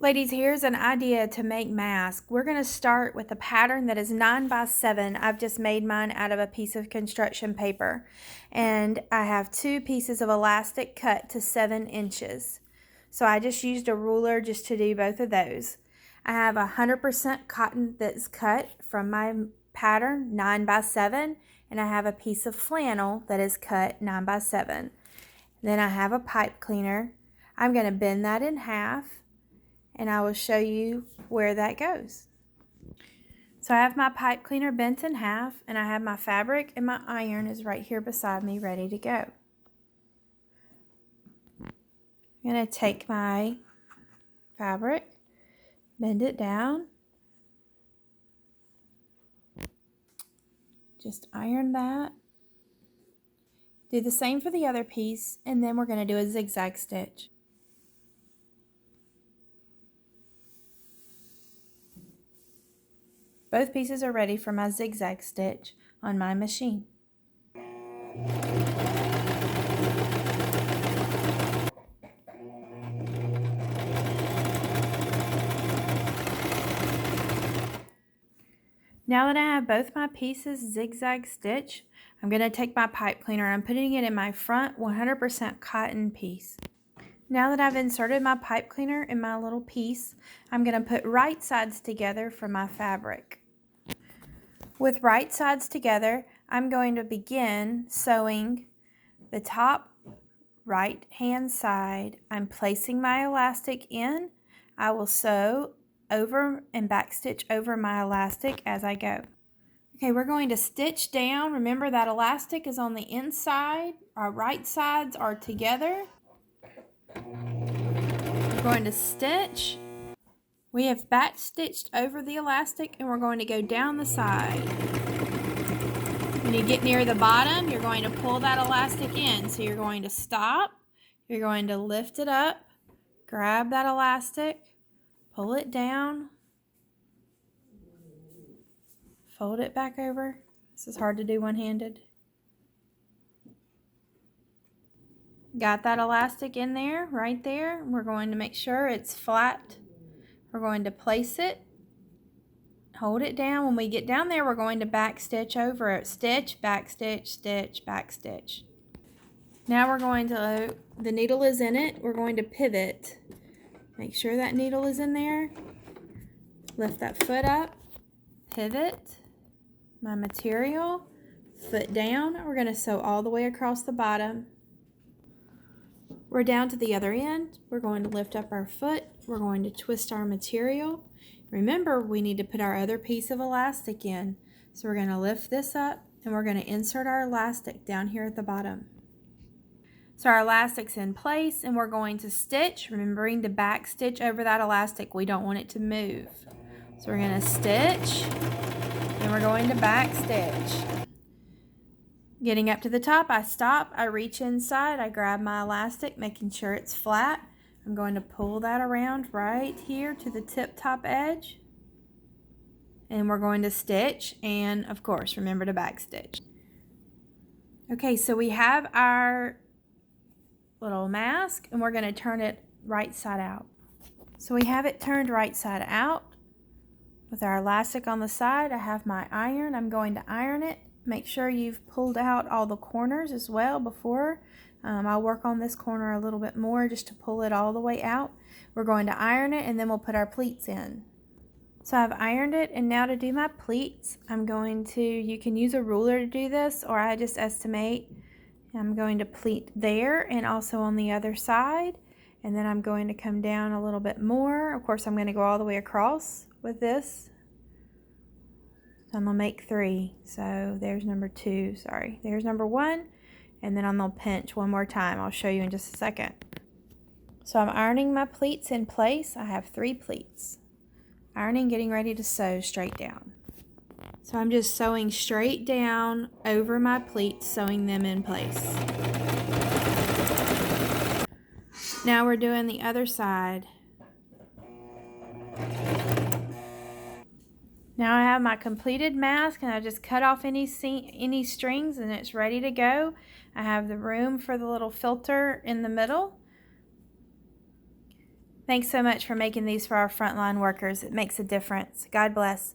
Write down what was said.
Ladies, here's an idea to make masks. We're going to start with a pattern that is 9 by 7. I've just made mine out of a piece of construction paper. And I have 2 pieces of elastic cut to 7 inches. So I just used a ruler just to do both of those. I have 100% cotton that's cut from my pattern 9 by 7. And I have a piece of flannel that is cut 9 by 7. Then I have a pipe cleaner. I'm going to bend that in half, and I will show you where that goes. So I have my pipe cleaner bent in half, and I have my fabric, and my iron is right here beside me ready to go. I'm going to take my fabric, bend it down, just iron that. Do the same for the other piece, and then we're going to do a zigzag stitch. Both pieces are ready for my zigzag stitch on my machine. Now that I have both my pieces zigzag stitch, I'm going to take my pipe cleaner and I'm putting it in my front 100% cotton piece. Now that I've inserted my pipe cleaner in my little piece, I'm going to put right sides together for my fabric. With right sides together, I'm going to begin sewing the top right hand side. I'm placing my elastic in. I will sew over and back stitch over my elastic as I go. Okay, we're going to stitch down. Remember that elastic is on the inside. Our right sides are together. We're going to stitch. We have back stitched over the elastic and we're going to go down the side. When you get near the bottom, you're going to pull that elastic in. So you're going to stop. You're going to lift it up, grab that elastic, pull it down, fold it back over. This is hard to do one-handed. Got that elastic in there, right there. We're going to make sure it's flat. We're going to place it, hold it down. When we get down there, we're going to back stitch over it. Stitch, back stitch, stitch, back stitch. Now we're going to, the needle is in it, we're going to pivot. Make sure that needle is in there. Lift that foot up, pivot, my material, foot down. We're going to sew all the way across the bottom. We're down to the other end. We're going to lift up our foot. We're going to twist our material. Remember, we need to put our other piece of elastic in. So we're going to lift this up and we're going to insert our elastic down here at the bottom. So our elastic's in place and we're going to stitch, remembering to back stitch over that elastic. We don't want it to move. So we're going to stitch and we're going to back stitch. Getting up to the top, I stop, I reach inside, I grab my elastic, making sure it's flat. I'm going to pull that around right here to the tip top edge. And we're going to stitch and, of course, remember to back stitch. Okay, so we have our little mask and we're going to turn it right side out. So we have it turned right side out with our elastic on the side. I have my iron. I'm going to iron it. Make sure you've pulled out all the corners as well before. I'll work on this corner a little bit more just to pull it all the way out. We're going to iron it and then we'll put our pleats in. So I've ironed it, and now to do my pleats, I'm going to, you can use a ruler to do this, or I just estimate. I'm going to pleat there and also on the other side, and then I'm going to come down a little bit more. Of course, I'm going to go all the way across with this. So I'm going to make 3. So there's number 2, sorry. There's number 1, and then I'm going to pinch one more time. I'll show you in just a second. So I'm ironing my pleats in place. I have 3 pleats. Ironing, getting ready to sew straight down. So I'm just sewing straight down over my pleats, sewing them in place. Now we're doing the other side. Now I have my completed mask and I just cut off any strings and it's ready to go. I have the room for the little filter in the middle. Thanks so much for making these for our frontline workers. It makes a difference. God bless.